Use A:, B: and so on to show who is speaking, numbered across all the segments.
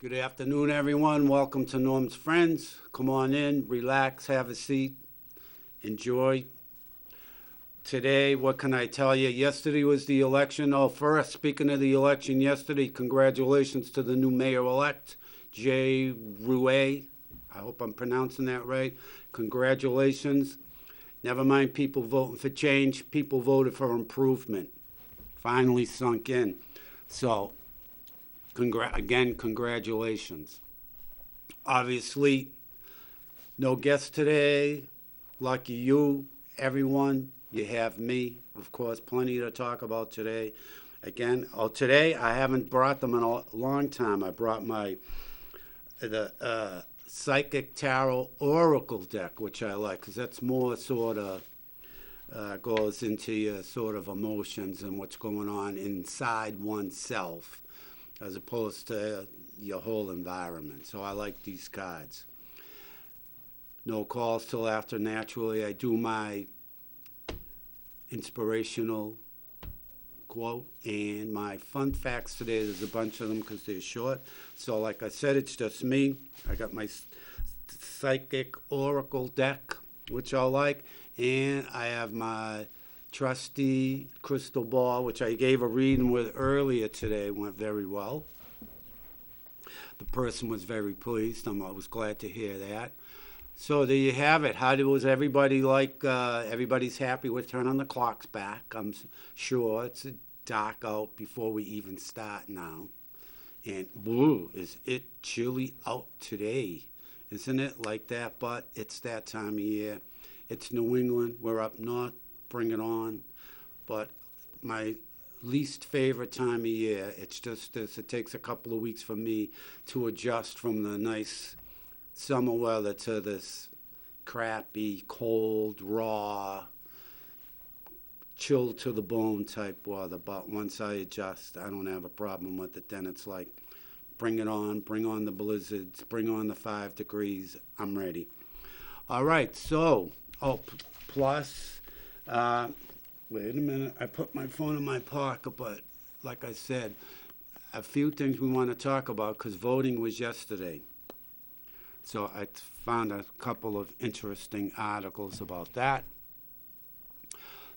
A: Good afternoon, everyone. Welcome to Norm's Friends. Come on in, relax, have a seat, enjoy. Today, what can I tell you? Yesterday was the election. Oh, first, speaking of the election yesterday, congratulations to the new mayor-elect, Jay Rouet. I hope I'm pronouncing that right. Congratulations. Never mind people voting for change. People voted for improvement. Finally sunk in. So, again, congratulations. Obviously, no guests today. Lucky you, everyone. You have me, of course, plenty to talk about today. Again, today I haven't brought them in a long time. I brought my the Psychic Tarot Oracle deck, which I like because that's more sort of goes into your sort of emotions and what's going on inside oneself as opposed to your whole environment. So I like these cards. No calls till after. Naturally, I do my inspirational quote and my fun facts today. There's a bunch of them because they're short. So like I said, it's just me. I got my Psychic Oracle deck, which I like, and I have my trusty crystal ball, which I gave a reading with earlier today. Went very well. The person was very pleased. I was glad to hear that. So there you have it. How was everybody like? Everybody's happy with turning the clocks back. I'm sure it's dark out before we even start now. And blue, is it chilly out today? Isn't it like that? But it's that time of year. It's New England. We're up north. Bring it on. But my least favorite time of year, it's just this. It takes a couple of weeks for me to adjust from the nice summer weather to this crappy, cold, raw, chill to the bone type weather. But once I adjust, I don't have a problem with it. Then it's like, bring it on, bring on the blizzards, bring on the 5 degrees. I'm ready. All right, so, plus, wait a minute. I put my phone in my pocket, but like I said, a few things we want to talk about because voting was yesterday. So I found a couple of interesting articles about that.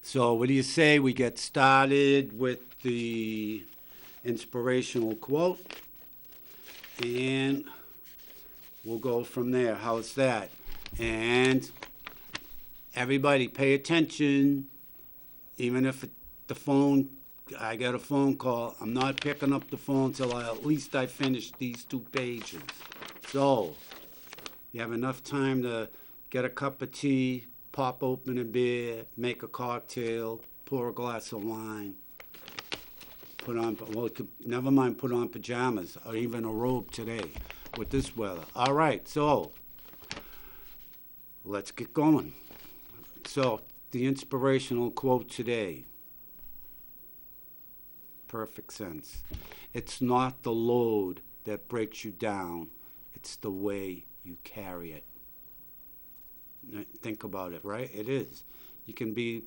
A: So what do you say we get started with the inspirational quote? And we'll go from there. How's that? And everybody pay attention. Even if I get a phone call, I'm not picking up the phone till at least I finish these 2 pages. So you have enough time to get a cup of tea, pop open a beer, make a cocktail, pour a glass of wine, never mind put on pajamas or even a robe today with this weather. All right, so let's get going. So the inspirational quote today, perfect sense. It's not the load that breaks you down, it's the way you carry it. Think about it, right? It is. You can be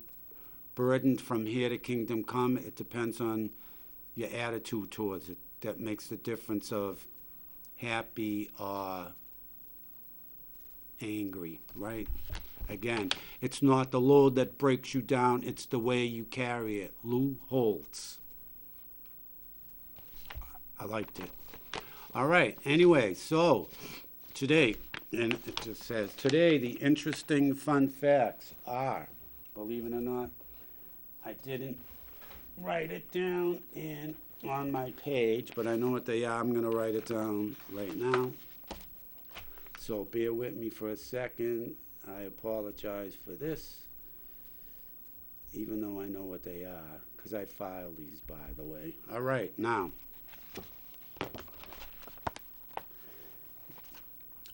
A: burdened from here to kingdom come. It depends on your attitude towards it. That makes the difference of happy or angry, right? Again, it's not the load that breaks you down, it's the way you carry it. Lou Holtz. I liked it. All right, anyway, so today, and it just says, today the interesting fun facts are, believe it or not, I didn't write it down on my page, but I know what they are. I'm going to write it down right now. So bear with me for a second. I apologize for this, even though I know what they are, because I filed these, by the way. All right, now.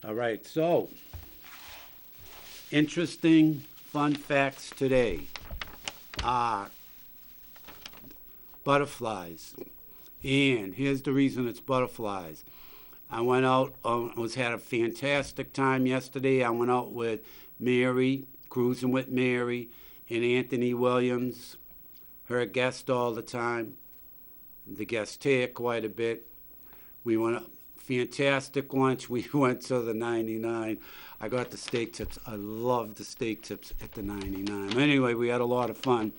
A: All right, so interesting fun facts today are butterflies. And here's the reason it's butterflies. I went out, had a fantastic time yesterday. I went out with Mary, cruising with Mary, and Anthony Williams, her guest all the time. The guest here quite a bit. We went fantastic lunch. We went to the 99. I got the steak tips. I love the steak tips at the 99. Anyway, we had a lot of fun.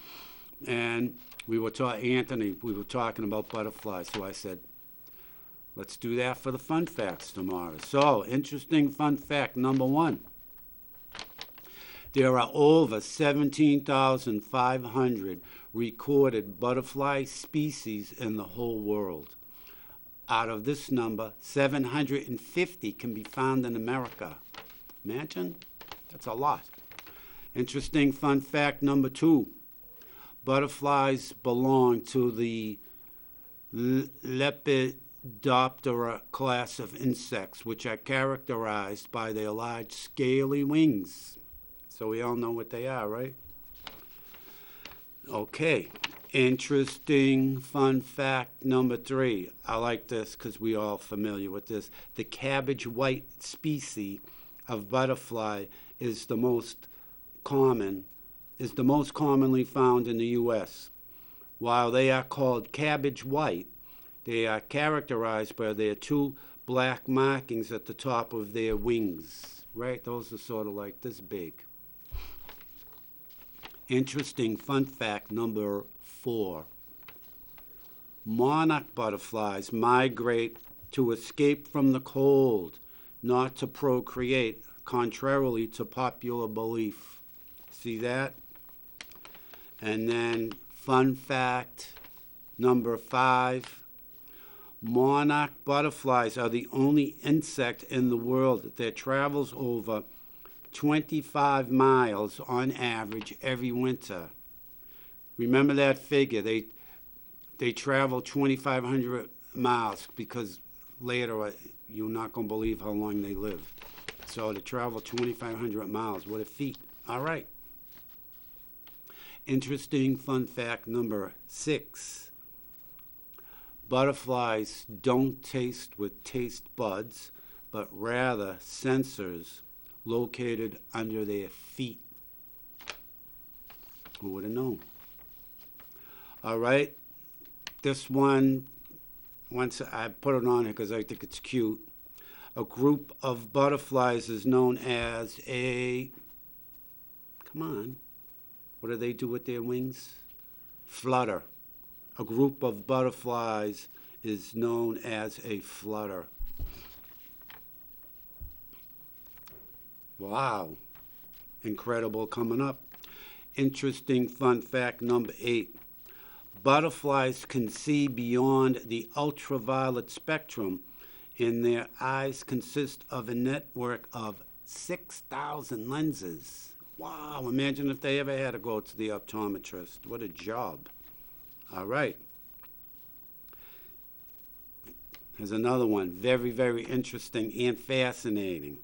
A: And we were Anthony, we were talking about butterflies. So I said, let's do that for the fun facts tomorrow. So, interesting fun fact number 1. There are over 17,500 recorded butterfly species in the whole world. Out of this number, 750 can be found in America. Imagine? That's a lot. Interesting fun fact number 2. Butterflies belong to the Lepidoptera class of insects, which are characterized by their large scaly wings. So we all know what they are, right? Okay. Interesting fun fact number 3. I like this because we all familiar with this. The cabbage white species of butterfly is the most commonly found in the U.S. While they are called cabbage white, they are characterized by their 2 black markings at the top of their wings. Right? Those are sort of like this big. Interesting fun fact number 4. Monarch butterflies migrate to escape from the cold, not to procreate, contrarily to popular belief. See that? And then fun fact number 5. Monarch butterflies are the only insect in the world that travels over 25 miles on average every winter. Remember that figure. They travel 2,500 miles because later you're not going to believe how long they live. So to travel 2,500 miles, what a feat. All right. Interesting fun fact number 6. Butterflies don't taste with taste buds, but rather sensors located under their feet. Who would have known? All right. This one, once I put it on here because I think it's cute. A group of butterflies is known as a, come on, what do they do with their wings? Flutter. A group of butterflies is known as a flutter. Wow. Incredible coming up. Interesting fun fact number 8. Butterflies can see beyond the ultraviolet spectrum, and their eyes consist of a network of 6,000 lenses. Wow, imagine if they ever had to go to the optometrist. What a job. All right. Here's another one. Very, very interesting and fascinating.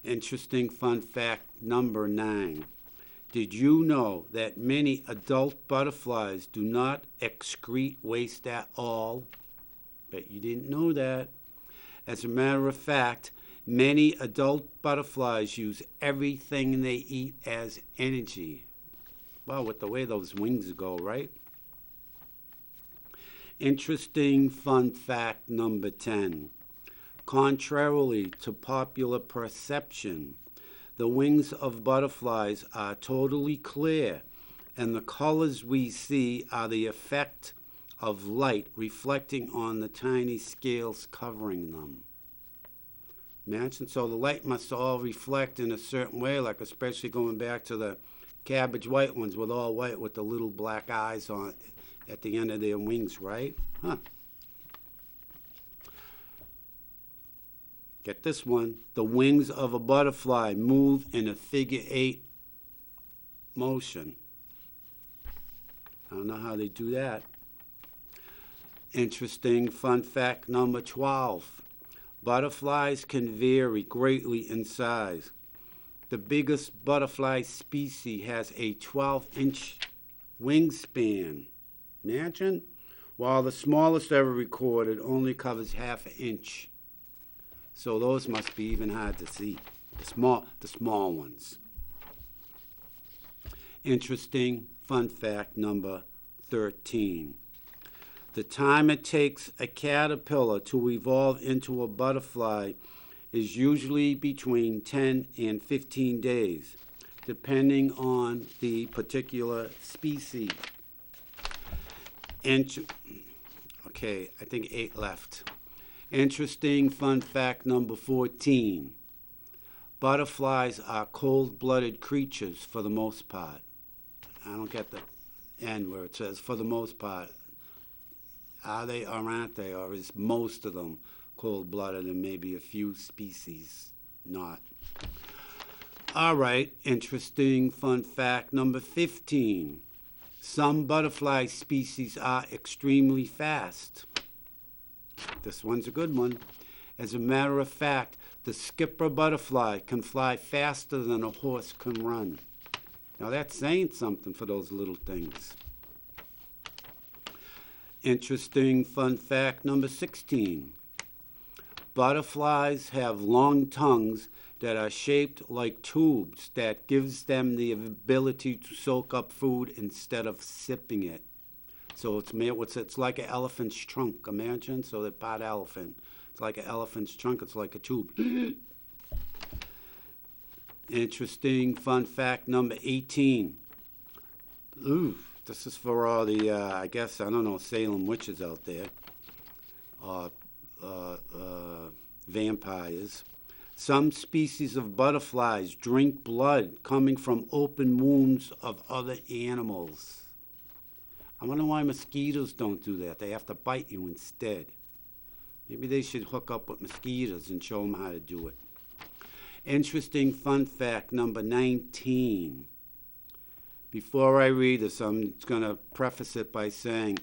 A: Interesting fun fact number 9. Did you know that many adult butterflies do not excrete waste at all? Bet you didn't know that. As a matter of fact, many adult butterflies use everything they eat as energy. Wow, with the way those wings go, right? Interesting fun fact number 10. Contrarily to popular perception, the wings of butterflies are totally clear, and the colors we see are the effect of light reflecting on the tiny scales covering them. Imagine, so the light must all reflect in a certain way, like especially going back to the cabbage white ones with all white with the little black eyes on at the end of their wings, right? Huh. Get this one. The wings of a butterfly move in a figure 8 motion. I don't know how they do that. Interesting fun fact number 12. Butterflies can vary greatly in size. The biggest butterfly species has a 12-inch wingspan. Imagine? While the smallest ever recorded only covers half an inch. So those must be even hard to see. The small ones. Interesting fun fact number 13. The time it takes a caterpillar to evolve into a butterfly is usually between 10 and 15 days, depending on the particular species. Okay, I think 8 left. Interesting fun fact number 14. Butterflies are cold-blooded creatures for the most part. I don't get the end where it says for the most part. Are they or aren't they? Or is most of them cold-blooded and maybe a few species not? All right, interesting fun fact number 15. Some butterfly species are extremely fast. This one's a good one. As a matter of fact, the skipper butterfly can fly faster than a horse can run. Now that's saying something for those little things. Interesting fun fact number 16. Butterflies have long tongues that are shaped like tubes that gives them the ability to soak up food instead of sipping it. So it's like an elephant's trunk, imagine. So the pot elephant. It's like an elephant's trunk. It's like a tube. Interesting fun fact number 18. Ooh, this is for all the, I guess, I don't know, Salem witches out there. Vampires. Some species of butterflies drink blood coming from open wounds of other animals. I wonder why mosquitoes don't do that. They have to bite you instead. Maybe they should hook up with mosquitoes and show them how to do it. Interesting fun fact number 19. Before I read this, I'm going to preface it by saying,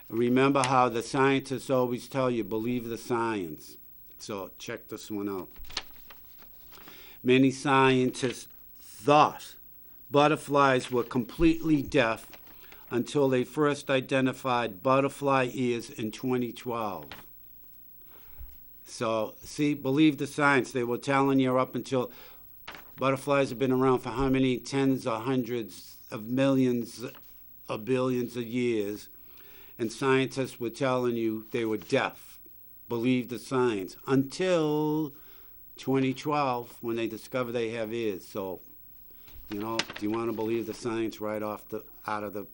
A: remember how the scientists always tell you, believe the science. So check this one out. Many scientists thought butterflies were completely deaf until they first identified butterfly ears in 2012. So, see, believe the science. They were telling you up until butterflies have been around for how many tens or hundreds of millions or billions of years, and scientists were telling you they were deaf. Believe the science until 2012 when they discovered they have ears. So, do you want to believe the science right out of the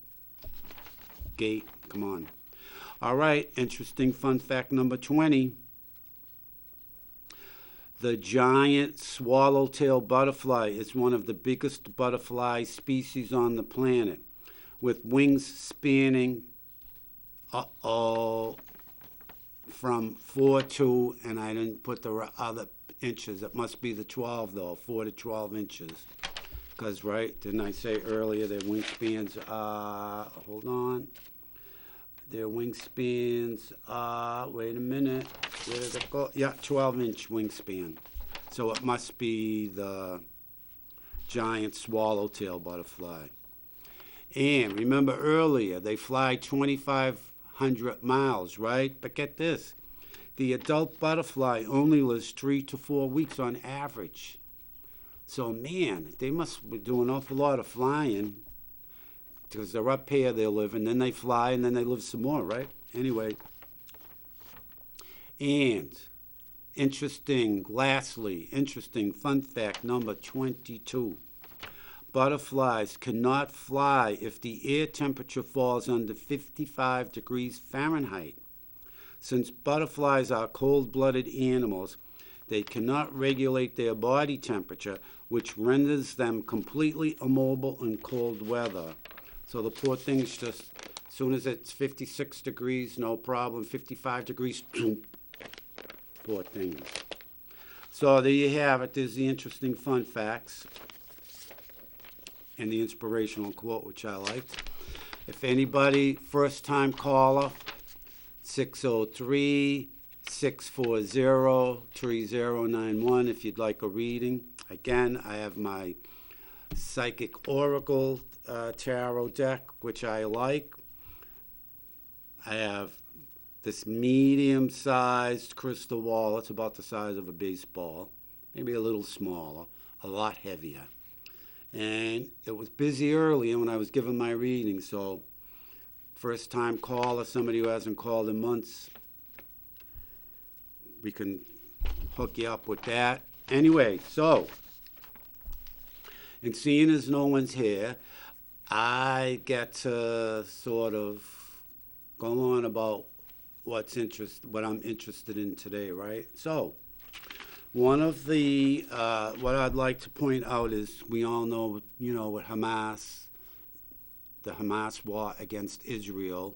A: gate? Come on. All right, interesting fun fact number 20. The giant swallowtail butterfly is one of the biggest butterfly species on the planet, with wings spanning, from 4 to, and I didn't put the other inches. It must be the 12, though, 4 to 12 inches. Because, right, didn't I say earlier their wingspans, hold on. Their wingspans, wait a minute, where did it go? Yeah, 12-inch wingspan. So it must be the giant swallowtail butterfly. And remember earlier, they fly 2,500 miles, right? But get this, the adult butterfly only lives 3 to 4 weeks on average. So, man, they must do an awful lot of flying, because they're up here, they live, and then they fly, and then they live some more, right? Anyway. And lastly, interesting fun fact number 22. Butterflies cannot fly if the air temperature falls under 55 degrees Fahrenheit. Since butterflies are cold-blooded animals, they cannot regulate their body temperature, which renders them completely immobile in cold weather. So the poor things just, as soon as it's 56 degrees, no problem. 55 degrees, poor things. So there you have it. There's the interesting fun facts and the inspirational quote, which I liked. If anybody, first-time caller, 603-640-3091 if you'd like a reading. Again, I have my Psychic Oracle tarot deck, which I like. I have this medium-sized crystal ball. It's about the size of a baseball, maybe a little smaller, a lot heavier. And it was busy early when I was giving my reading, so first time caller, somebody who hasn't called in months, we can hook you up with that. Anyway, so, and seeing as no one's here, I get to sort of go on about what I'm interested in today, right? So, one of the what I'd like to point out is we all know, with Hamas, the Hamas war against Israel,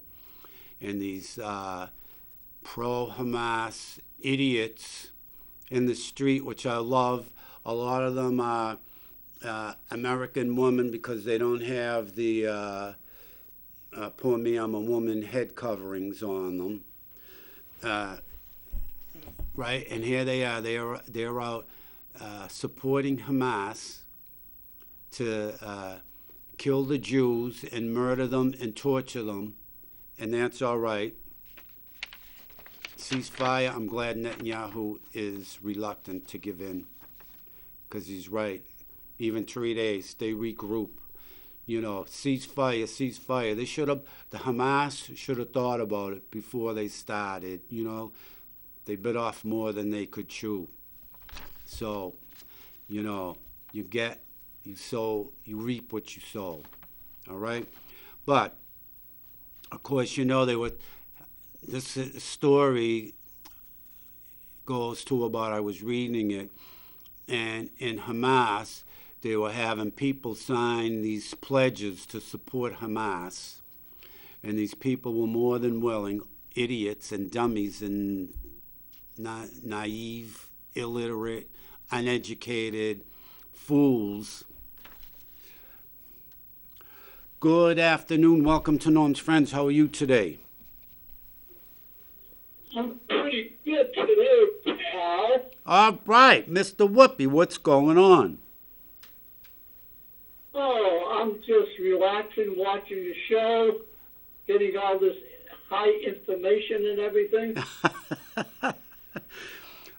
A: and these pro-Hamas idiots in the street, which I love. A lot of them are American women because they don't have the poor me, I'm a woman head coverings on them. Right, and here they are. They're out supporting Hamas to kill the Jews and murder them and torture them, and that's all right. Ceasefire. I'm glad Netanyahu is reluctant to give in, because he's right. Even 3 days, they regroup. Ceasefire. The Hamas should have thought about it before they started. They bit off more than they could chew. So, you reap what you sow. All right? But, of course, this story goes to about, I was reading it, and in Hamas, they were having people sign these pledges to support Hamas, and these people were more than willing, idiots and dummies and naive, illiterate, uneducated fools. Good afternoon. Welcome to Norm's Friends. How are you today?
B: I'm pretty good today, pal.
A: All right, Mr. Whoopi, what's going on?
B: Oh, I'm just relaxing, watching the show, getting all this high information and everything.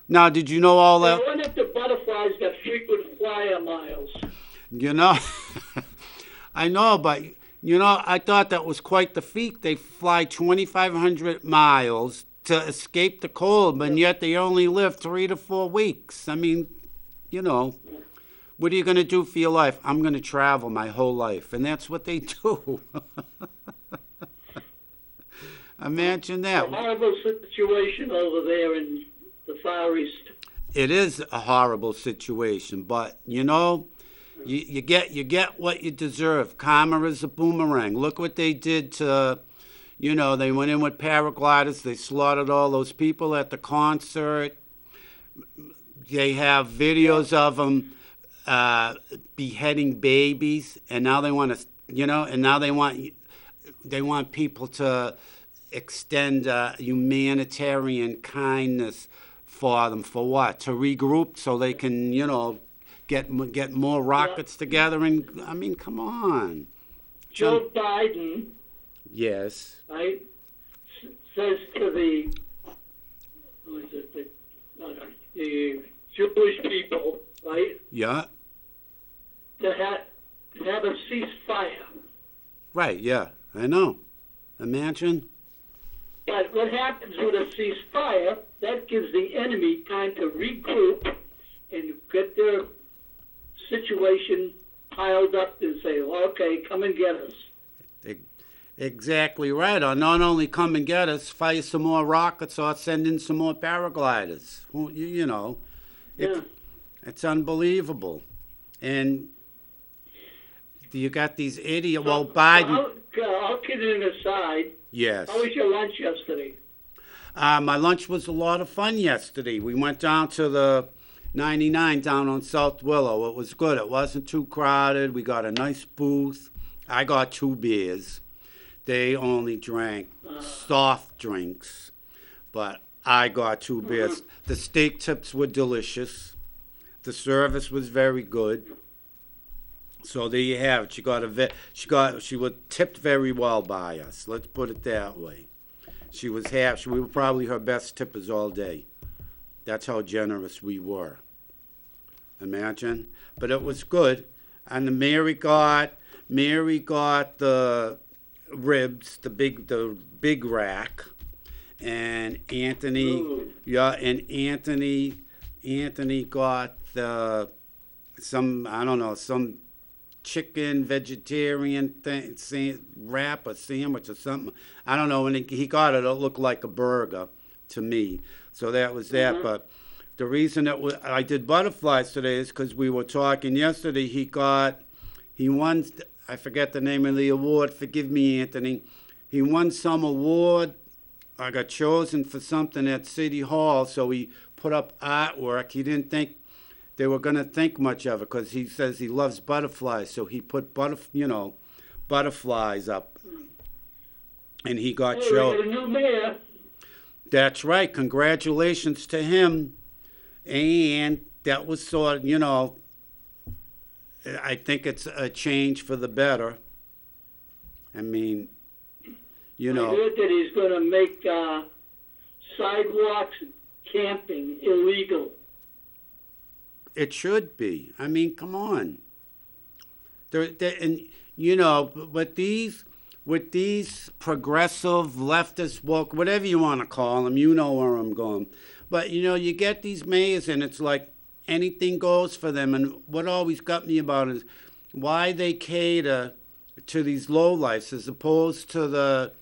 A: Now, did you know all that?
B: I wonder if the butterflies got frequent flyer miles.
A: I know, but, I thought that was quite the feat. They fly 2,500 miles to escape the cold, but yet they only live 3 to 4 weeks. I mean, what are you going to do for your life? I'm going to travel my whole life, and that's what they do. Imagine that.
B: A horrible situation over there in the Far East.
A: It is a horrible situation, but you get what you deserve. Karma is a boomerang. Look what they did to, they went in with paragliders. They slaughtered all those people at the concert. They have videos of them beheading babies, and now they want to, and now they want people to extend humanitarian kindness for them. For what? To regroup so they can, get more rockets together. And I mean, come on.
B: Joe Biden.
A: Yes.
B: Right. Says to the Jewish people, right?
A: Yeah.
B: To have a ceasefire.
A: Right. Yeah. I know. Imagine.
B: But what happens with a ceasefire? That gives the enemy time to regroup and get their situation piled up and say, well, okay, come and get us.
A: Exactly right. Or not only come and get us, fire some more rockets or send in some more paragliders. It's unbelievable. And you got these idiots. Well, Biden.
B: I'll kid it aside.
A: Yes.
B: How was your lunch yesterday?
A: My lunch was a lot of fun yesterday. We went down to the 99 down on South Willow. It was good. It wasn't too crowded. We got a nice booth. I got 2 beers. They only drank soft drinks, but I got 2 beers. The steak tips were delicious. The service was very good. So there you have it. She was tipped very well by us. Let's put it that way. We were probably her best tippers all day. That's how generous we were. Imagine. But it was good. And Mary got the ribs, the big rack, and Anthony,
B: Ooh.
A: yeah, and Anthony got some, I don't know, some chicken vegetarian thing, wrap or sandwich or something. I don't know. And he got it. It looked like a burger to me. So that was that.
B: Uh-huh.
A: But the reason I did butterflies today is because we were talking yesterday. He won. I forget the name of the award. Forgive me, Anthony. He won some award. I got chosen for something at City Hall. So he put up artwork. He didn't think they were going to think much of it because he says he loves butterflies. So he put butterflies up, and he got
B: Hey, we got a
A: chosen.
B: new mayor.
A: That's right. Congratulations to him. And that was sort of, I think it's a change for the better. I mean,
B: I heard that he's going to make sidewalks and camping illegal.
A: it should be. I mean, come on. And with these progressive leftist woke, whatever you want to call them, you know where I'm going. But you get these mayors, and it's like anything goes for them. And what always got me about it is why they cater to these lowlifes as opposed to the,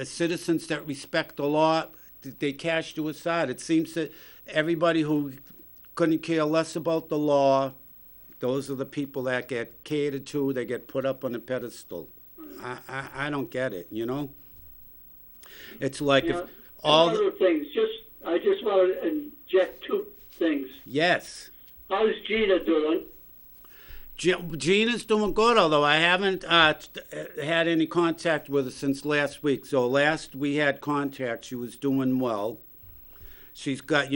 A: citizens that respect the law. They cast you aside. It seems that everybody who couldn't care less about the law, those are the people that get catered to. They get put up on a pedestal. I don't get it. It's like if
B: Two
A: all
B: other things. I just want to inject two things.
A: yes.
B: How's Gina doing?
A: Gina's doing good, although I haven't had any contact with her since last week. So last we had contact, she was doing well. She's got,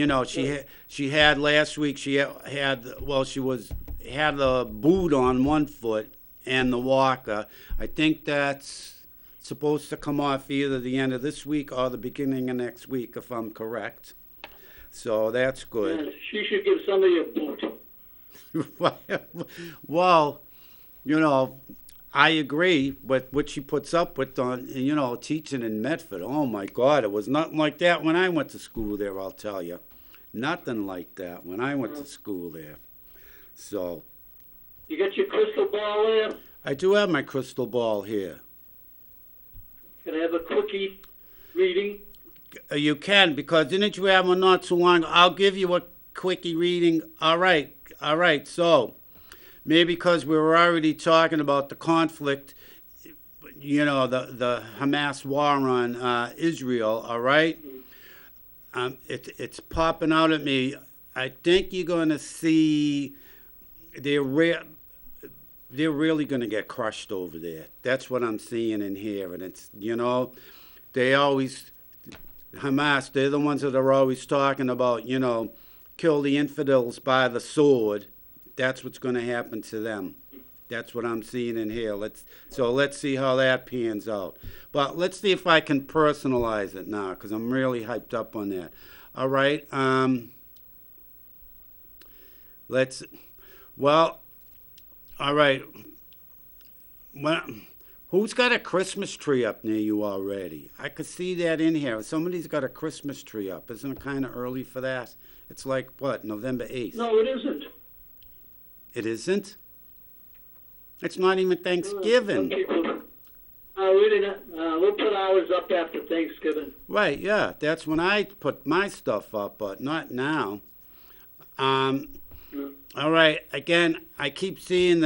A: she had last week. She had had the boot on one foot and the walker. I think that's supposed to come off either the end of this week or the beginning of next week, if I'm correct. So that's good.
B: Yeah, she should give somebody a boot.
A: Well, I agree with what she puts up with on, teaching in Medford. Oh my God, it was nothing like that when I went to school there, I'll tell you. Nothing like that when I went to school there. So,
B: You got your crystal ball there?
A: I do have my crystal ball here.
B: Can I have a quickie reading?
A: You can, because didn't you have one not too long ago? I'll give you a quickie reading. All right. So, maybe because we were already talking about the conflict, the Hamas war on Israel, all right? It's popping out at me. I think you're going to see they're really going to get crushed over there. That's what I'm seeing and hearing. It's, they always, Hamas, they're the ones that are always talking about, kill the infidels by the sword. That's what's going to happen to them. That's what I'm seeing in here. Let's see how that pans out. But let's see if I can personalize it now, because I'm really hyped up on that. All right. All right. Well, who's got a Christmas tree up near you already? I could see that in here. Somebody's got a Christmas tree up. Isn't it kind of early for that? It's like, what, November 8th?
B: No, it isn't.
A: It isn't? It's not even
B: Some
A: Thanksgiving.
B: people, really not. We'll put ours up after Thanksgiving.
A: Right, yeah. That's when I put my stuff up, but not now. All right. Again, I keep seeing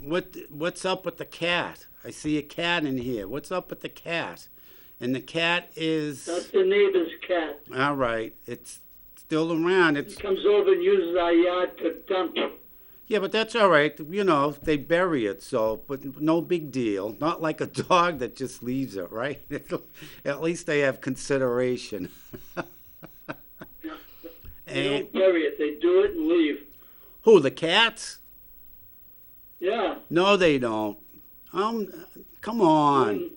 A: what's up with the cat? I see a cat in here. What's up with the cat? And the cat is...
B: That's the neighbor's cat.
A: All right. It's still around.
B: He comes over and uses our yard to dump.
A: Yeah, but that's all right. They bury it, but no big deal. Not like a dog that just leaves it, right? At least they have consideration.
B: They don't bury it. They do it and leave.
A: Who, the cats?
B: Yeah.
A: No, they don't. Come on.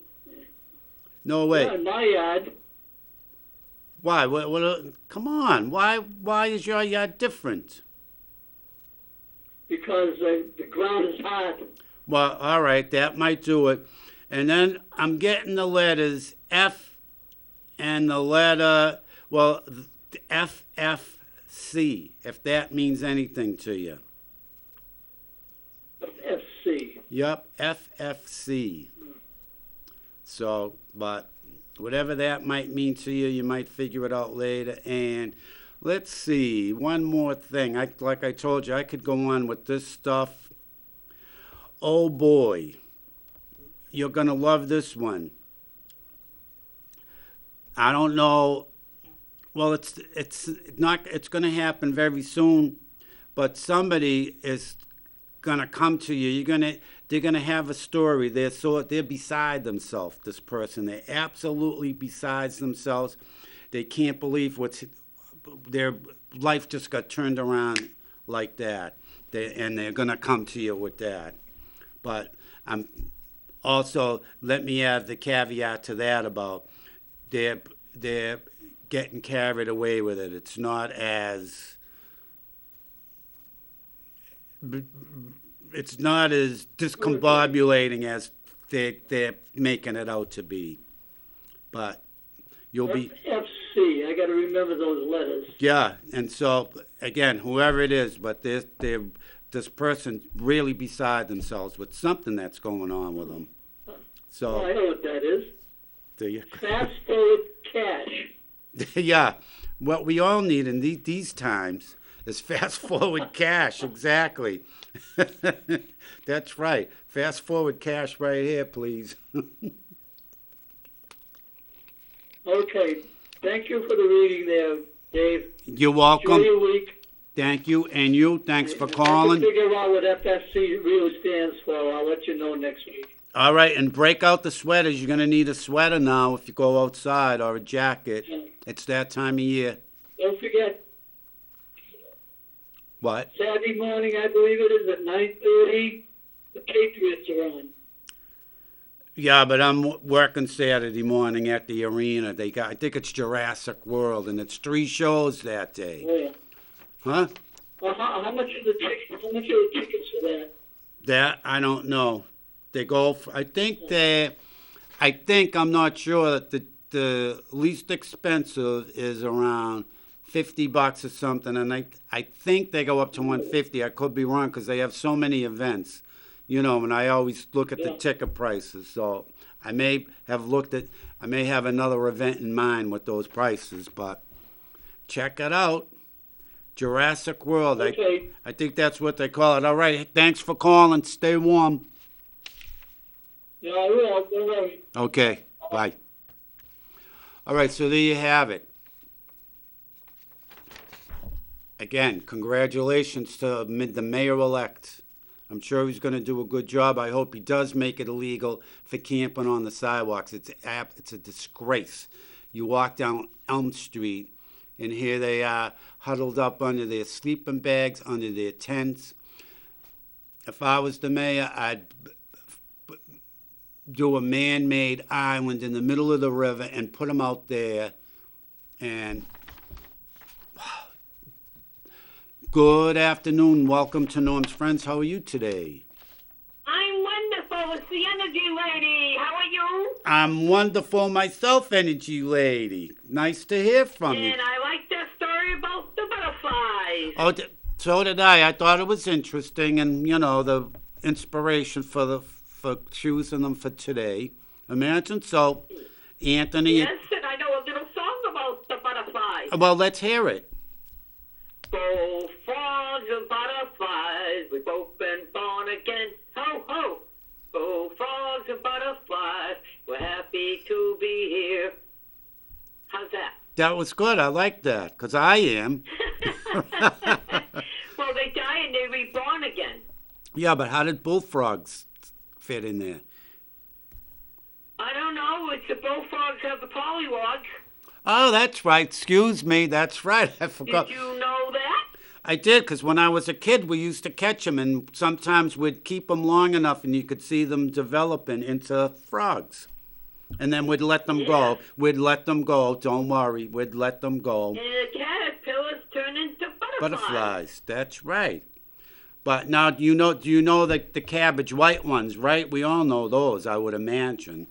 A: No way.
B: Yeah, in my yard.
A: Why? Come on. Why is your yard different?
B: Because the ground is hard.
A: Well, all right, that might do it. And then I'm getting the letters F and the letter, well, FFC, if that means anything to you.
B: FC.
A: Yep, FFC. So, but whatever that might mean to you, you might figure it out later. And let's see, one more thing. Like I told you, I could go on with this stuff. Oh boy, you're gonna love this one. I don't know. Well, it's not. It's gonna happen very soon, but somebody is gonna come to you. They're gonna have a story. They're beside themselves. This person, they're absolutely beside themselves. They can't believe their life just got turned around like that. And they're gonna come to you with that. But I'm also, let me add the caveat to that about they're getting carried away with it. It's not as discombobulating as they're making it out to be. But you'll be
B: FC. I got to remember those letters.
A: yeah. And so again, whoever it is, but this person really beside themselves with something that's going on with them. So
B: I know what that is.
A: do you?
B: Fast forward cash.
A: Yeah, what we all need in these times is fast forward cash. Exactly. That's right. Fast forward cash right here, please.
B: Okay. Thank you for the reading there, Dave.
A: You're
B: Enjoy
A: welcome.
B: your week.
A: Thank you, and you. Thanks for
B: If I
A: calling.
B: can figure out what FFC really stands for, I'll let you know next week.
A: All right, and break out the sweaters. You're going to need a sweater now if you go outside, or a jacket.
B: Yeah.
A: It's that time of year.
B: Don't forget,
A: What?
B: Saturday morning, I believe it is, at 9:30, the Patriots are on.
A: Yeah, but I'm working Saturday morning at the arena. I think it's Jurassic World, and it's 3 shows that day.
B: Oh, yeah.
A: Huh?
B: Well, how much are the tickets? How much are the tickets for that?
A: That I don't know. They go. I'm not sure that the least expensive is around $50 or something, and I think they go up to 150. I could be wrong because they have so many events, and I always look at the ticket prices. So I may have another event in mind with those prices, but check it out. Jurassic World.
B: Okay.
A: I think that's what they call it. All right. Thanks for calling. Stay warm.
B: Yeah, I will. Don't worry.
A: Okay. Bye. All right. So there you have it. Again, congratulations to the mayor-elect. I'm sure he's going to do a good job. I hope he does make it illegal for camping on the sidewalks. It's a disgrace. You walk down Elm Street, and here they are huddled up under their sleeping bags, under their tents. If I was the mayor, I'd do a man-made island in the middle of the river and put them out there. And good afternoon. Welcome to Norm's Friends. How are you today?
C: I'm wonderful. It's the energy lady. How are you?
A: I'm wonderful myself, energy lady. Nice to hear from you.
C: And I like that story about the butterflies.
A: Oh, so did I. I thought it was interesting, and the inspiration for choosing them for today. Imagine so, Anthony.
C: Yes, and I know a little song about the butterflies.
A: Well, let's hear it.
C: Both frogs and butterflies, we've both been born again. Ho, ho! Both frogs and butterflies, we're happy to be here. How's that?
A: That was good. I like that, because I am.
C: Well, they die and they reborn again.
A: Yeah, but how did bullfrogs fit in there?
C: I don't know. It's the bullfrogs have the pollywogs.
A: Oh, that's right. Excuse me. That's right. I forgot.
C: Did you know that?
A: I did, because when I was a kid, we used to catch them, and sometimes we'd keep them long enough, and you could see them developing into frogs. And then we'd let them go. We'd let them go. Don't worry. We'd let them go.
C: And the caterpillars turn into butterflies.
A: Butterflies. That's right. But now, do you know the cabbage white ones, right? We all know those, I would imagine.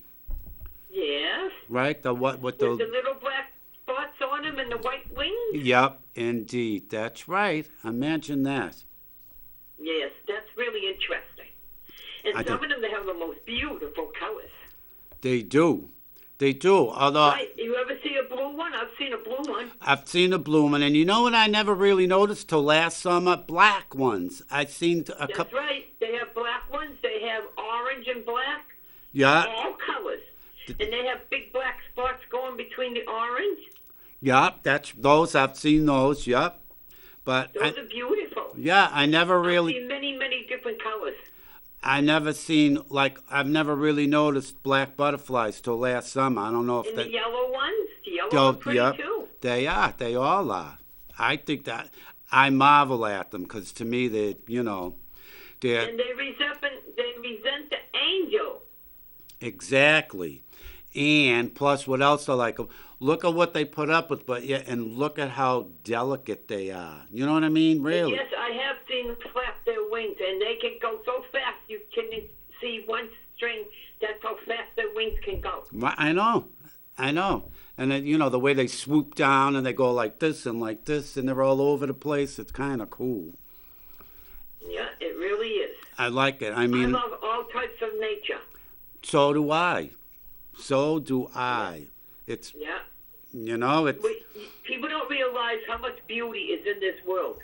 C: Yes.
A: Right? The what with
C: With the
A: the
C: little black spots on them and the white wings.
A: Yep, indeed. That's right. Imagine that.
C: Yes, that's really interesting. And
A: I
C: some
A: do.
C: of them, they have the most beautiful colors.
A: They do. They do. Although
C: Right? You ever see a blue one? I've seen a blue one.
A: I've seen a blue one, and you know what I never really noticed till last summer? Black ones. I've seen a
C: That's
A: couple.
C: right. They have black ones. They have orange and black.
A: Yeah,
C: All colors. And they have big black spots going between the orange.
A: yeah. That's those. I've seen those. Yep. But
C: Those are beautiful.
A: yeah, I never
C: I've
A: really.
C: seen many, many different colors.
A: I never seen like I've never really noticed black butterflies till last summer. I don't know if
C: And the
A: they.
C: yellow ones, the yellow
A: Oh,
C: are pretty
A: yep.
C: too.
A: They are. They all are. I think that I marvel at them because to me they're
C: And they resent the angel.
A: exactly. And plus, what else I like? Look at what they put up with, but yeah, and look at how delicate they are. You know what I mean? Really?
C: Yes, I have seen them flap their wings, and they can go so fast you can see one string. That's how fast their wings can go.
A: I know. And then, the way they swoop down and they go like this, and they're all over the place. It's kind of cool.
C: Yeah, it really is.
A: I like it. I
C: I
A: mean,
C: love all types of nature.
A: so do I. So do I. It's,
C: Yeah.
A: it's
C: People don't realize how much beauty is in this world.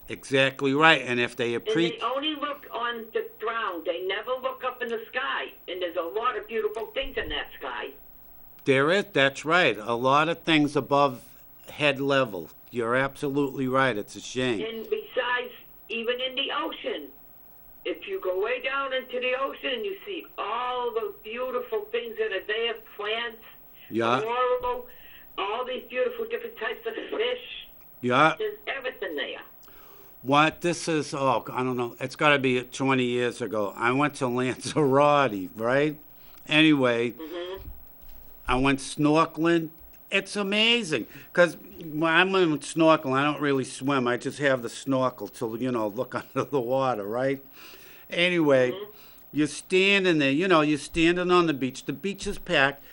A: exactly right. And if they
C: And
A: appreciate,
C: they only look on the ground. They never look up in the sky. And there's a lot of beautiful things in that sky.
A: that's right. A lot of things above head level. You're absolutely right. It's a shame.
C: And besides, even in the ocean, if you go way down into the ocean, you see all the beautiful things that are there, plants,
A: Yeah,
C: coral, all these beautiful different types of fish.
A: yeah.
C: There's everything there.
A: What this is, oh, I don't know. It's got to be 20 years ago. I went to Lanzarote, right? Anyway, I went snorkeling. It's amazing because when I'm snorkeling, I don't really swim. I just have the snorkel to, look under the water, right? Anyway, you're standing there, you're standing on the beach. The beach is packed.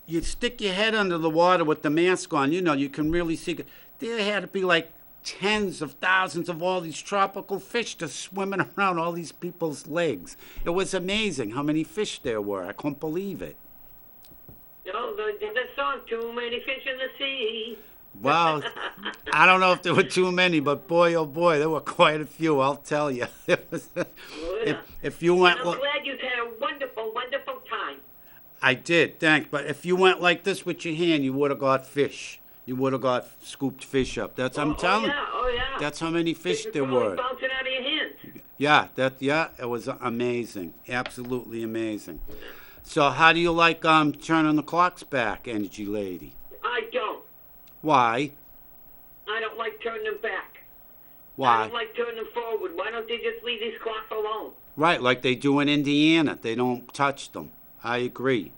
A: You stick your head under the water with the mask on, you can really see. There had to be like tens of thousands of all these tropical fish just swimming around all these people's legs. It was amazing how many fish there were. I couldn't believe it.
C: The song, Too Many Fish in the Sea.
A: Well, I don't know if there were too many, but boy, oh boy, there were quite a few, I'll tell you. If you went,
C: I'm glad you've had a wonderful, wonderful time.
A: I did, thanks. But if you went like this with your hand, you would have got fish. You would have got scooped fish up. I'm telling you.
C: Oh, yeah.
A: That's how many fish
C: It's
A: there
C: probably
A: were.
C: bouncing out of your hands.
A: Yeah, it was amazing, absolutely amazing. So, how do you like turning the clocks back, Energy Lady?
C: I don't.
A: Why?
C: I don't like turning them back. I
A: Why?
C: don't like turning them forward. Why don't they just leave these clocks alone?
A: Right, like they do in Indiana. They don't touch them. I agree.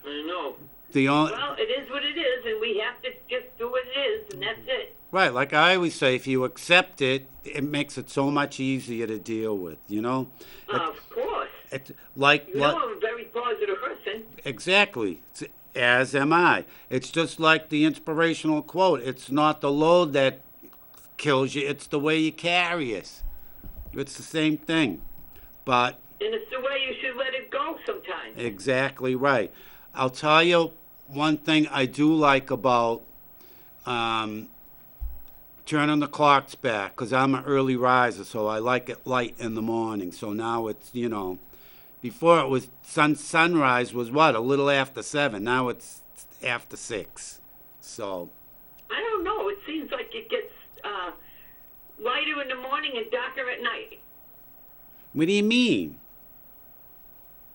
C: I know.
A: The only
C: Well, it is what it is, and we have to just do what it is, and that's it.
A: right, like I always say, if you accept it, it makes it so much easier to deal with.
C: Of course.
A: It's like
C: You know I'm a very positive person.
A: exactly. As am I. It's just like the inspirational quote. It's not the load that kills you. It's the way you carry it. It's the same thing. But
C: And it's the way you should let it go sometimes.
A: exactly right. I'll tell you one thing I do like about turning the clocks back, because I'm an early riser, so I like it light in the morning. So now it's, before it was sunrise was what, a little after 7. Now it's after 6. So
C: I don't know. It seems like it gets lighter in the morning and darker at night.
A: what do you mean?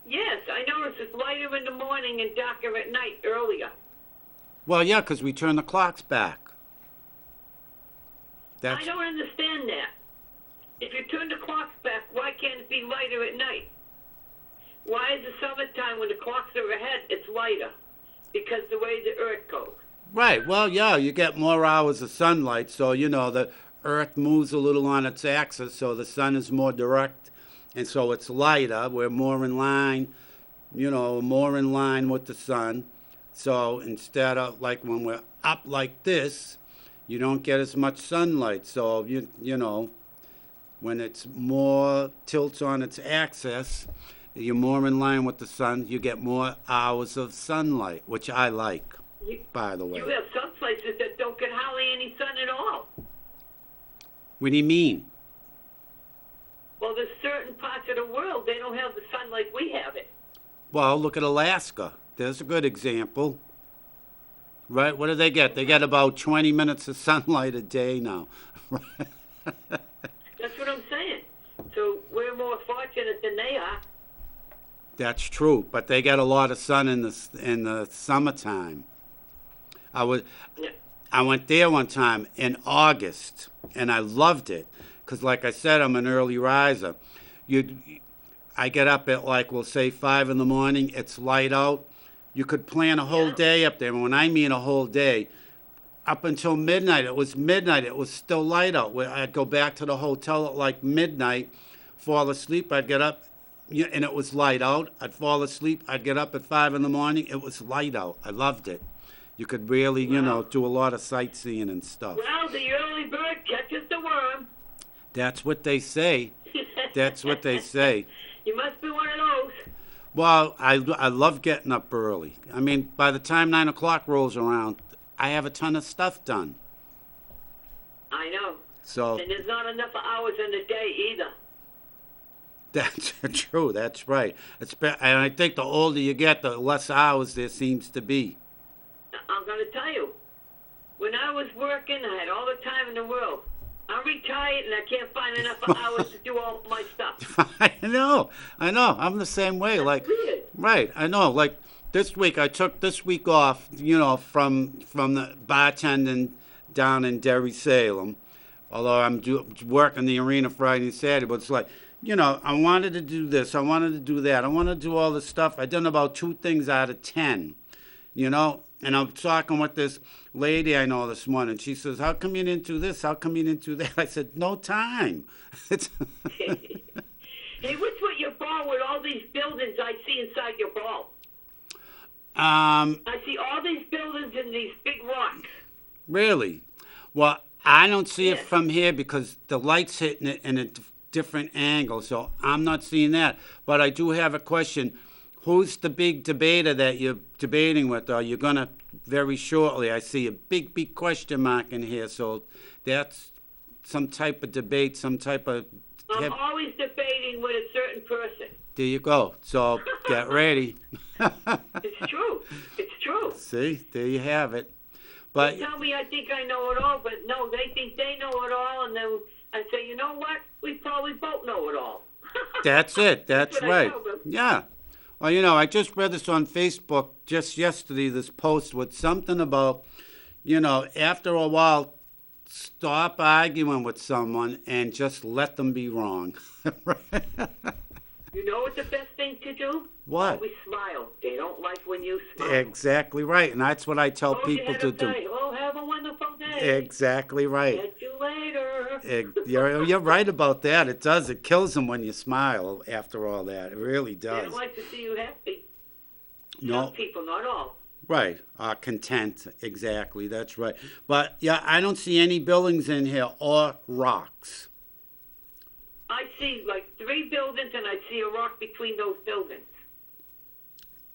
C: Yes, I notice it's lighter in the morning and darker at night earlier.
A: Well, yeah, because we turn the clocks back.
C: I don't understand that. If you turn the clocks back, why can't it be lighter at night? Why is the summertime when the clocks are ahead, it's lighter? Because the way the earth goes.
A: Right. Well, yeah, you get more hours of sunlight, so the Earth moves a little on its axis, so the sun is more direct, and so it's lighter. We're more in line, more in line with the sun. So instead of like when we're up like this, you don't get as much sunlight. So when it's more tilts on its axis, you're more in line with the sun. You get more hours of sunlight, which I like, by the way.
C: You have some places that don't get hardly any sun at all.
A: What do you mean?
C: Well, there's certain parts of the world, they don't have the sun like we have it.
A: Well, look at Alaska. There's a good example. Right? What do they get? They get about 20 minutes of sunlight a day now.
C: That's what I'm saying. So we're more fortunate than they are.
A: That's true, but they get a lot of sun in the summertime.
C: Yeah.
A: I went there one time in August, and I loved it because, like I said, I'm an early riser. I get up at like we'll say 5 in the morning. It's light out. You could plan a whole day up there. And when I mean a whole day, up until midnight, it was midnight. It was still light out. I'd go back to the hotel at like midnight, fall asleep. I'd get up, and it was light out. I'd fall asleep. I'd get up at 5 in the morning. It was light out. I loved it. You could really, do a lot of sightseeing and stuff.
C: Well, the early bird catches the worm.
A: That's what they say. That's what they say.
C: You must be one of those.
A: Well, I love getting up early. I mean, by the time 9 o'clock rolls around, I have a ton of stuff done.
C: I know.
A: So
C: And there's not enough hours in the day either.
A: that's true. That's right. And I think the older you get, the less hours there seems to be.
C: I'm going to tell you, when I was working, I had all the time in the world. I'm retired and I can't find enough hours to do all my stuff.
A: I know. I'm the same way.
C: That's weird.
A: Right. I know. Like this week, I took this week off. From the bartending down in Derry, Salem. Although I'm working the arena Friday and Saturday, but it's like, I wanted to do this. I wanted to do that. I wanted to do all this stuff. I done about 2 things out of 10. And I'm talking with this lady I know this morning. She says, how come you didn't do this? How come you didn't do that? I said, no time.
C: Hey, what's with your ball with all these buildings I see inside your ball? I see all these buildings and these big rocks.
A: Really? Well, I don't see it
C: Yes.
A: from here because the light's hitting it in a different angle, so I'm not seeing that. But I do have a question. Who's the big debater that you're debating with? Are you going to very shortly? I see a big question mark in here, so that's some type of debate, some type of...
C: I'm always debating with a certain person.
A: There you go. So get ready.
C: It's true. It's true.
A: See, there you have it.
C: They
A: But
C: tell me I think I know it all, but no, they think they know it all, and then I say, you know what? We probably both know it all.
A: that's it. That's
C: what I
A: right.
C: tell them.
A: Yeah. Well, I just read this on Facebook just yesterday, this post with something about, after a while, stop arguing with someone and just let them be wrong.
C: You know what's the best thing to do?
A: What?
C: Always smile. They don't like when you smile.
A: Exactly right. And that's what I tell people to do.
C: Oh, have a wonderful day.
A: Exactly right.
C: Catch you later.
A: You're right about that. It does. It kills them when you smile after all that. It really
C: They
A: does.
C: don't like to see you happy.
A: No.
C: Some people, not all.
A: Right. Content. Exactly. That's right. But, yeah, I don't see any buildings in here or rocks.
C: I see like 3 buildings, and I see a rock between those buildings.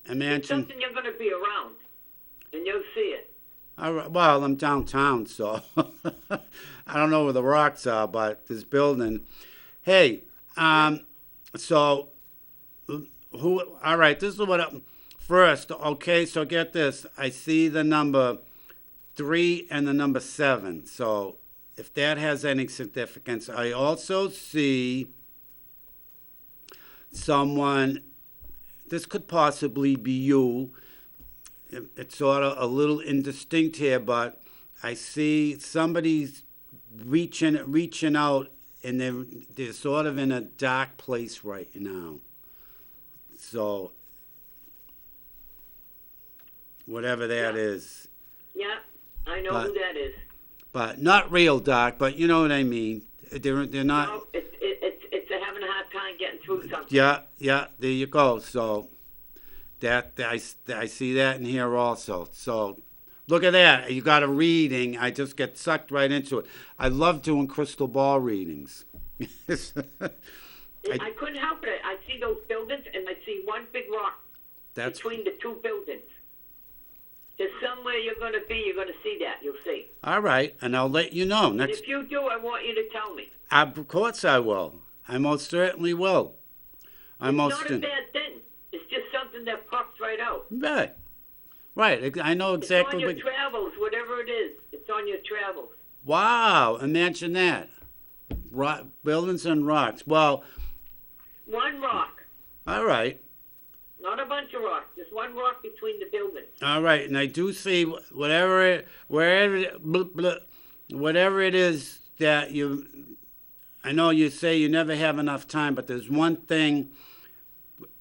C: It's
A: Imagine.
C: something you're going to be around, and you'll see it.
A: All right, well, I'm downtown, so I don't know where the rocks are, but this building. Hey, so who? All right, this is what. First, okay, so get this. I see the number 3 and the number 7. So if that has any significance, I also see someone. This could possibly be you. It's sort of a little indistinct here, but I see somebody's reaching out, and they're sort of in a dark place right now. So whatever that is.
C: Yeah, I know
A: But-
C: who that is.
A: but not real dark. But you know what I mean. They're not.
C: No, it's having a hard time getting through something.
A: Yeah, yeah. There you go. So that I see that in here also. So look at that. You got a reading. I just get sucked right into it. I love doing crystal ball readings.
C: I couldn't help it. I see those buildings, and I see one big rock
A: That's
C: between the two buildings. There's somewhere you're going to be. You're going to see that. You'll see.
A: all right, and I'll let you know
C: And
A: next.
C: if you do, I want you to tell me.
A: Of course, I will. I most certainly will. I
C: It's
A: most
C: not a bad thing. It's just something that pops right out.
A: right, right. I know
C: It's on
A: exactly
C: your
A: what.
C: travels, whatever it is. It's on your travels.
A: Wow, imagine that. Buildings and rocks. Well,
C: One rock,
A: all right.
C: not a bunch of rocks. Just one rock between the buildings.
A: All right, and I do see whatever it is that you. I know you say you never have enough time, but there's one thing.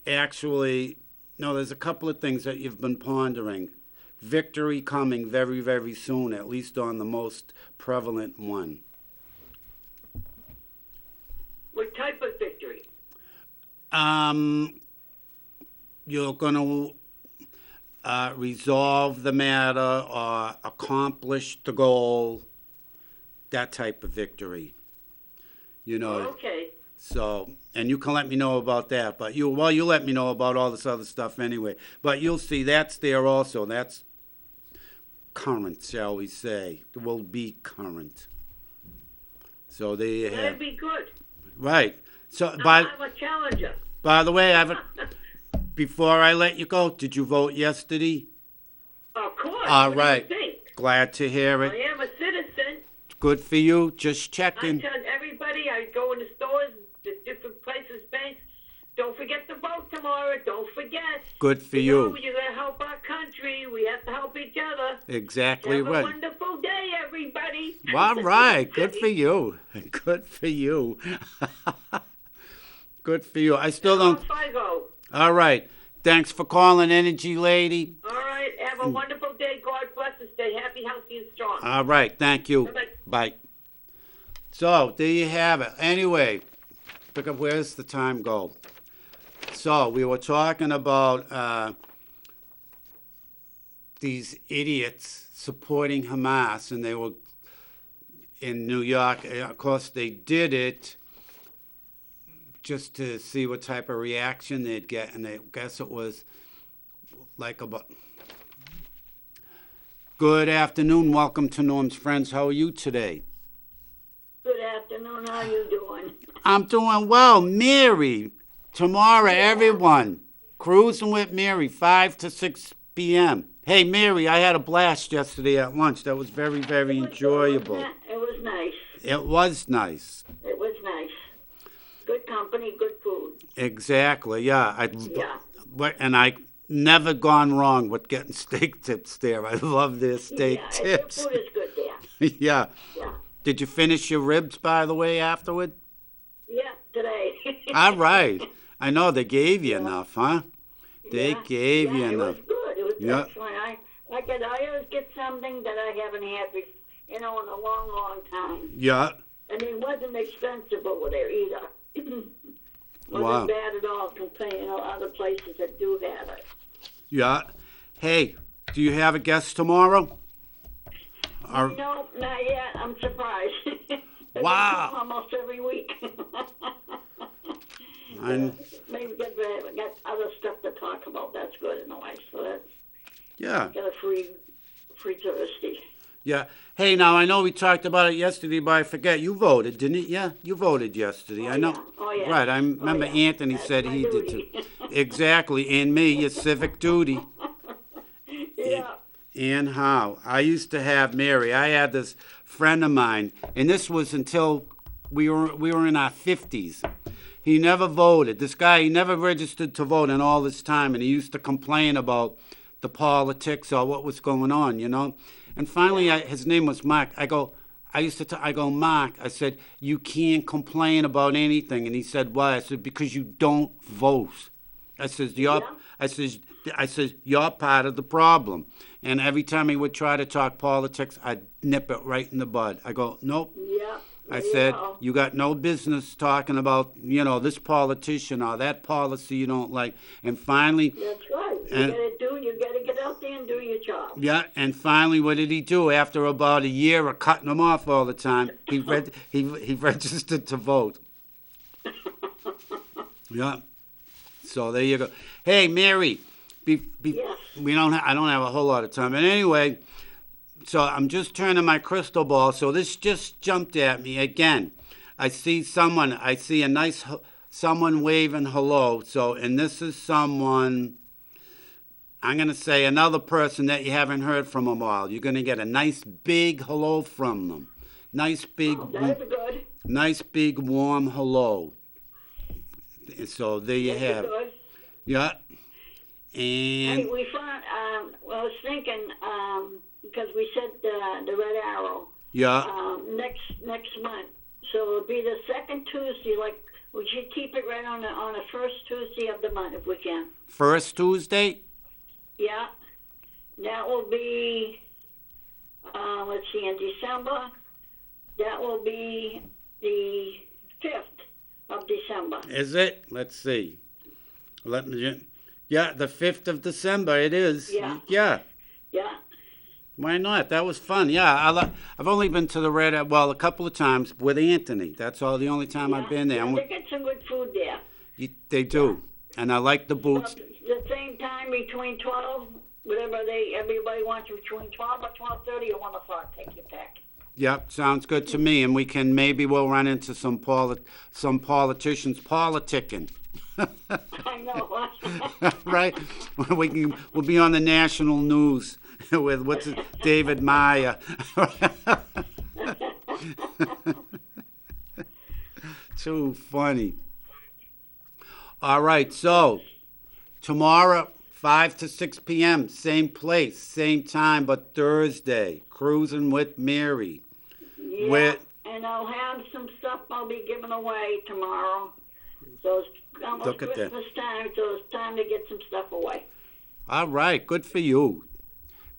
A: Actually, no, there's a couple of things that you've been pondering. Victory coming very, very soon, at least on the most prevalent one.
C: What type of victory?
A: You're going to resolve the matter or accomplish the goal, that type of victory. You know,
C: Okay.
A: so, and you can let me know about that, but you let me know about all this other stuff anyway. But you'll see that's there also. That's current, shall we say. It will be current. So there you have.
C: That'd be good.
A: Right. So,
C: I'm a challenger.
A: by the way, before I let you go, did you vote yesterday?
C: Of course.
A: All
C: What do you
A: right.
C: think?
A: Glad to hear
C: I
A: it.
C: am a citizen.
A: Good for you. Just
C: I
A: checking.
C: tell everybody, I go in the stores, the different places, banks. Don't forget to vote tomorrow. Don't forget.
A: Good for
C: know,
A: you.
C: You gotta help our country. We have to help each other.
A: Exactly
C: Have a
A: right.
C: wonderful day, everybody.
A: All right. Good for you. Good for you. Good for you. I still don't.
C: Off I go.
A: All right. Thanks for calling, Energy Lady.
C: All right. Have a wonderful day. God bless and stay happy, healthy, and strong.
A: All right. Thank you.
C: Bye-bye.
A: Bye. So, there you have it. Anyway, look up where's the time go? So, we were talking about these idiots supporting Hamas, and they were in New York. Of course, they did it just to see what type of reaction they'd get, and I guess it was like about. Good afternoon. Welcome to Norm's Friends. How are you today?
D: Good afternoon. How you doing?
A: I'm doing well. Mary, tomorrow, everyone. Cruising with Mary, 5 to 6 p.m. Hey, Mary, I had a blast yesterday at lunch. That was very, very enjoyable.
D: It was nice.
A: It was nice.
D: It was nice. Good company, good food.
A: Exactly, yeah.
D: Yeah.
A: And I never gone wrong with getting steak tips there. I love their steak
D: Yeah,
A: tips.
D: the food is good there.
A: Yeah.
D: Yeah.
A: Did you finish your ribs, by the way, afterward?
D: Yeah, today.
A: All right. I know they gave you enough, huh? They
D: Yeah.
A: gave you
D: Yeah,
A: enough.
D: it was good. It was
A: Yeah.
D: excellent. I always get something that I haven't had, in a long, long time.
A: Yeah.
D: And it wasn't expensive over there either. Wasn't
A: Wow.
D: bad at all compared to other places that do have it.
A: Yeah. Hey, do you have a guest tomorrow? Or,
D: No, not yet. I'm surprised.
A: Wow.
D: Almost every week.
A: I'm,
D: Maybe get other stuff to talk about. That's good in a way. So that's
A: yeah.
D: get a free Thursday.
A: Yeah. Hey, now I know we talked about it yesterday, but I forget you voted, didn't you? Yeah, you voted yesterday.
D: Oh,
A: I know.
D: yeah. Oh, yeah.
A: Right. I remember
D: yeah.
A: Anthony
D: That's
A: said
D: my
A: he did too.
D: duty.
A: Exactly. And me, your civic duty.
D: Yeah.
A: And how I used to have Mary. I had this friend of mine, and this was until we were in our 50s. He never voted. This guy, he never registered to vote in all this time, and he used to complain about the politics or what was going on, you know. And finally, his name was Mark. I go, Mark. I said, you can't complain about anything. And he said, why? I said, because you don't vote. I says,
D: Yeah.
A: I says, I said, you're part of the problem. And every time he would try to talk politics, I'd nip it right in the bud. I go, nope.
D: Yeah.
A: I
D: there you
A: said,
D: go.
A: you got no business talking about, this politician or that policy you don't like. And finally,
D: That's right.
A: And-
D: You gotta get out there and do your job.
A: yeah, and finally, what did he do? After about a year of cutting him off all the time, he registered to vote. Yeah. So there you go. Hey, Mary,
D: Yes.
A: I don't have a whole lot of time, but anyway, so I'm just turning my crystal ball. So this just jumped at me again. I see a nice someone waving hello. So, and this is someone. I'm going to say another person that you haven't heard from a while. You're going to get a nice big hello from them. Nice big,
D: That'd be good.
A: nice big warm hello. So there you
D: That'd
A: have
D: be
A: it.
D: good.
A: Yeah.
D: Hey,
A: And
D: we found. I was thinking because we said the Red Arrow
A: yeah,
D: next month, so it'll be the second Tuesday. Like we should keep it right on the first Tuesday of the month if we can.
A: first Tuesday.
D: Yeah, that will be. Let's see, in December. That will be the 5th of December.
A: Is it? Let's see. Let me. Yeah, the 5th of December. It is.
D: Yeah.
A: Yeah.
D: Yeah.
A: Why not? That was fun. Yeah, I've only been to the Red, a couple of times with Anthony. That's all. The only time I've been there.
D: Yeah,
A: And
D: they get some good food there.
A: they do, and I like the boots.
D: But the same time between 12, everybody wants between 12 or 12:30 or 1 o'clock. Take your pick.
A: Yep, sounds good to me. And we'll run into some politicians politicking.
D: I know.
A: Right? We'll be on the national news with David Meyer. Too funny. All right, so tomorrow 5 to 6 p.m., same place, same time, but Thursday, Cruising with Mary.
D: Yeah,
A: With-
D: and I'll have some stuff I'll be giving away tomorrow. So it's almost
A: Look at that.
D: Christmas time, so it's time to get some stuff away.
A: All right, good for you.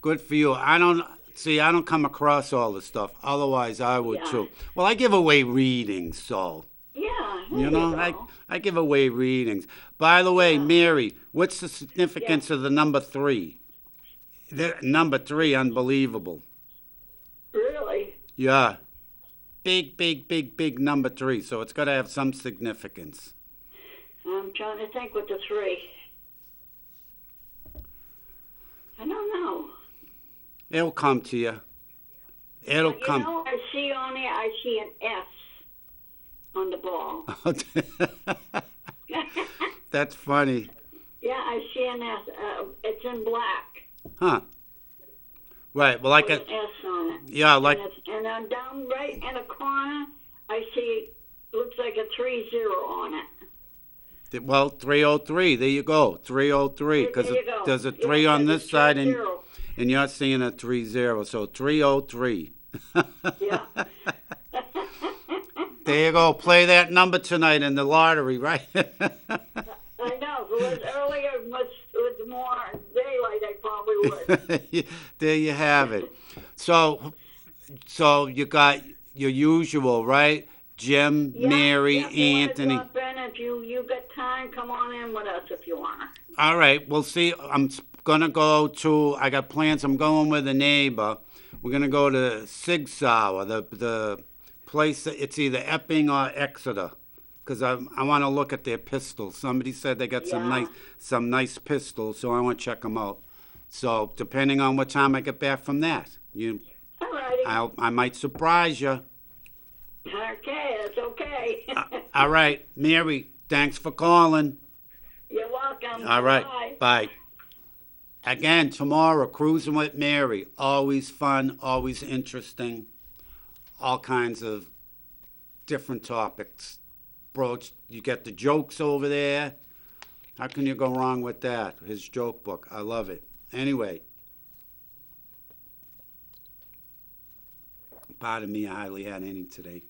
A: Good for you. I don't come across all the stuff. Otherwise, I would
D: Yeah.
A: too. Well, I give away readings, so.
D: Yeah,
A: You know, I give away readings. By the way, Mary, what's the significance of the number 3? The number 3, unbelievable.
D: Really?
A: Yeah. Big number 3. So it's got to have some significance.
D: I'm trying to think with the 3. I don't know.
A: It'll come to you. It'll
D: But,
A: come.
D: I see on there, I see an S on the ball.
A: That's funny.
D: Yeah, I see an S. It's in black.
A: Huh. Right. Well, like
D: With an S on it.
A: yeah, like
D: And I'm down right in the corner. I see, looks like a 30 on it.
A: well, 303. There you go. 303 because
D: There you go.
A: there's a
D: Yeah,
A: 3 on
D: there's a
A: this side and
D: 30.
A: you're seeing a 30. So 303.
D: Yeah.
A: There you go. Play that number tonight in the lottery, right?
D: I know. If it was earlier, with more daylight, I probably would.
A: There you have it. So you got your usual, right? Jim,
D: Yeah,
A: Mary,
D: if you wanna
A: Anthony.
D: drop in, if you got time, come on in with us if you want.
A: All right. We'll see. I'm gonna go to. I got plans. I'm going with a neighbor. We're gonna go to Sig Sauer, the place. It's either Epping or Exeter, because I want to look at their pistols. Somebody said they got
D: Yeah.
A: some nice pistols, so I want to check them out. So depending on what time I get back from that,
D: All righty.
A: I might surprise you.
D: Okay, that's okay.
A: All right, Mary. Thanks for calling.
D: You're welcome.
A: All right.
D: Bye.
A: Bye. Again, tomorrow, Cruising with Mary. Always fun, always interesting. All kinds of different topics. Broach, you get the jokes over there. How can you go wrong with that? His joke book. I love it. Anyway. Pardon me, I hardly had any today.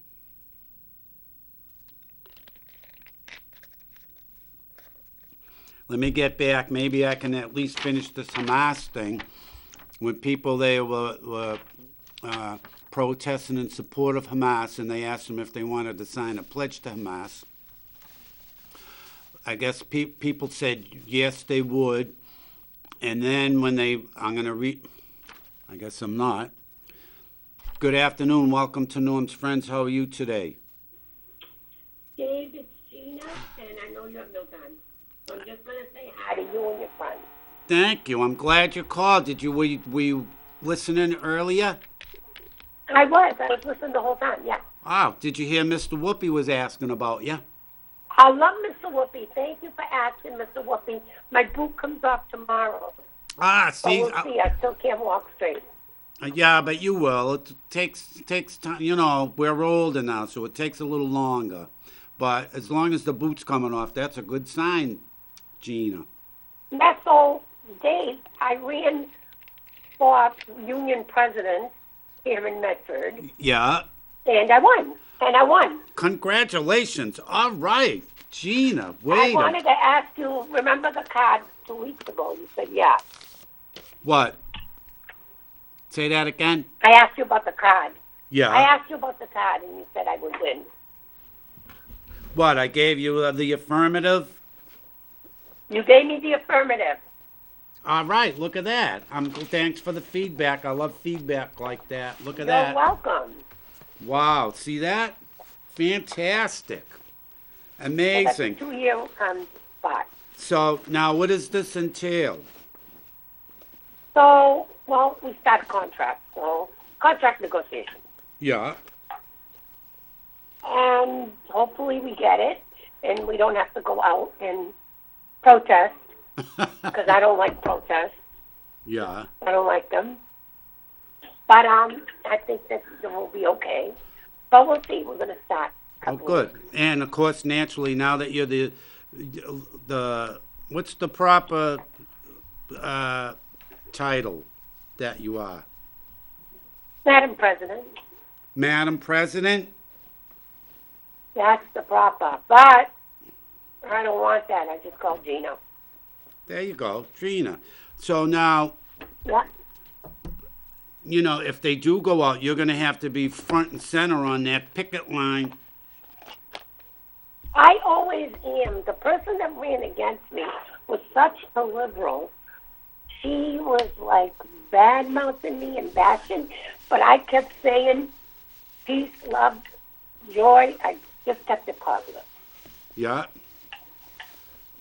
A: let me get back. Maybe I can at least finish this Hamas thing. When people there were protesting in support of Hamas, and they asked them if they wanted to sign a pledge to Hamas. I guess people said yes, they would. And then when I'm going to read, I guess I'm not. Good afternoon. Welcome to Norm's Friends. How are you today?
E: Dave, it's Gina, and I know you have no time. So I'm just going to say hi to you and your friends.
A: Thank you. I'm glad you called. Were you listening earlier?
E: I was listening the whole time, yeah.
A: Oh, did you hear Mr. Whoopi was asking about you?
E: I love Mr. Whoopi. Thank you for asking, Mr. Whoopi. My boot comes off tomorrow.
A: Ah,
E: So
A: see,
E: we'll see. I still can't walk straight.
A: yeah, but you will. It takes time. You know, we're older now, so it takes a little longer. But as long as the boot's coming off, that's a good sign, Gina.
E: That's all, Dave. I ran for union president here in Medford,
A: Yeah.
E: and I won.
A: Congratulations. All right, Gina.
E: I
A: Wait.
E: wanted to ask you, remember the card 2 weeks ago? You said, yeah.
A: What? Say that again?
E: I asked you about the card.
A: Yeah.
E: I asked you about the card, and you said I would win.
A: What? I gave you the affirmative?
E: You gave me the affirmative.
A: All right, look at that. Thanks for the feedback. I love feedback like that. Look at
E: You're
A: that.
E: welcome.
A: Wow, see that? Fantastic.
E: That's
A: Amazing.
E: a 2-year spot.
A: So now what does this entail?
E: So, well, we start a contract. So, contract negotiation.
A: Yeah.
E: And hopefully we get it, and we don't have to go out and protest, because I don't like protests.
A: Yeah.
E: I don't like them. But I think that will be okay. But we'll see. We're going to start.
A: Oh, good. And of course, naturally, now that you're the what's the proper title that you are?
E: Madam President,
A: Madam President?
E: that's the proper. But I don't want that. I just call Gina.
A: There you go, Gina. So now,
E: Yeah.
A: you know, if they do go out, you're going to have to be front and center on that picket line.
E: I always am. The person that ran against me was such a liberal. She was like bad mouthing me and bashing, but I kept saying peace, love, joy. I just kept it positive.
A: Yeah.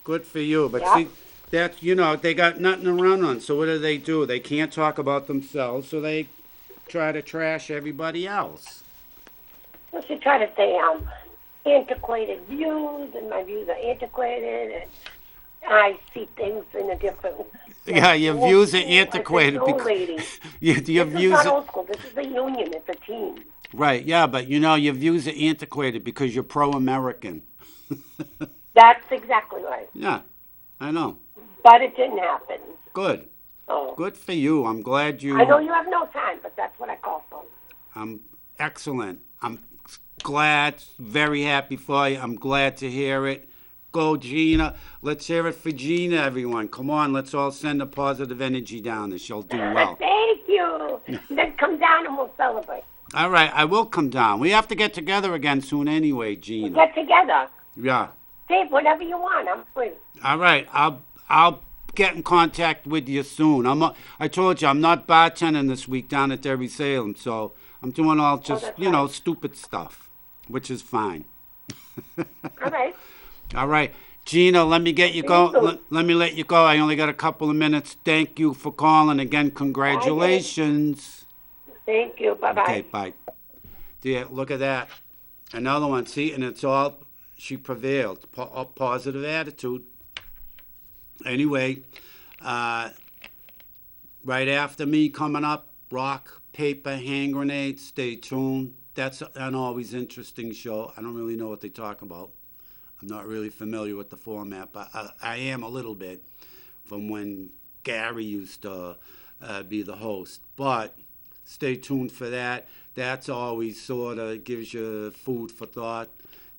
A: Good for you. But
E: Yeah.
A: see, that's, you know, they got nothing to run on. So what do? They can't talk about themselves, so they try to trash everybody else.
E: So she tried to say antiquated views, and my views are antiquated, and I see things in a different way.
A: Yeah, your views are
E: I said,
A: antiquated.
E: no, lady.
A: Your
E: This
A: views
E: is not
A: are,
E: old school. This is a union. It's a team.
A: right, yeah, but you know, your views are antiquated because you're pro-American.
E: That's exactly right.
A: Yeah, I know.
E: But it didn't happen.
A: Good.
E: So
A: Good for you. I'm glad you...
E: I know you have no time, but that's what I call for.
A: Excellent. I'm glad, very happy for you. I'm glad to hear it. Go, Gina. Let's hear it for Gina, everyone. Come on, let's all send a positive energy down there. She'll do well.
E: Thank you. Then come down and we'll celebrate.
A: All right, I will come down. We have to get together again soon anyway, Gina.
E: Get together.
A: Yeah.
E: Dave, whatever you want. I'm free.
A: All right, I'll get in contact with you soon. I told you I'm not bartending this week down at Derby Salem, so I'm doing all just
E: that's
A: you know
E: right.
A: stupid stuff, which is fine.
E: All right.
A: All right, Gina, let me get you go.
E: soon.
A: Let me let you go. I only got a couple of minutes. Thank you for calling again. Congratulations.
E: Thank you. Bye-bye.
A: Okay, bye. Dear, look at that. Another one. See, and it's all she prevailed. Positive attitude. Anyway, right after me coming up, rock, paper, hand grenades. Stay tuned. That's an always interesting show. I don't really know what they talk about. I'm not really familiar with the format, but I am a little bit from when Gary used to be the host. But stay tuned for that. That's always sort of gives you food for thought,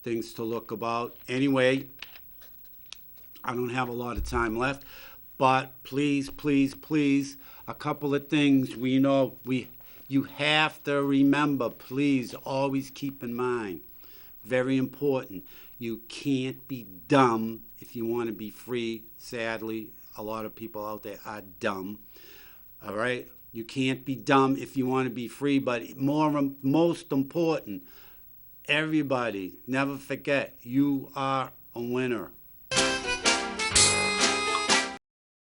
A: things to look about. Anyway, I don't have a lot of time left, but please, please, please, a couple of things you have to remember. Please always keep in mind. Very important. You can't be dumb if you want to be free. Sadly, a lot of people out there are dumb. All right? You can't be dumb if you want to be free, but most important, everybody, never forget, you are a winner.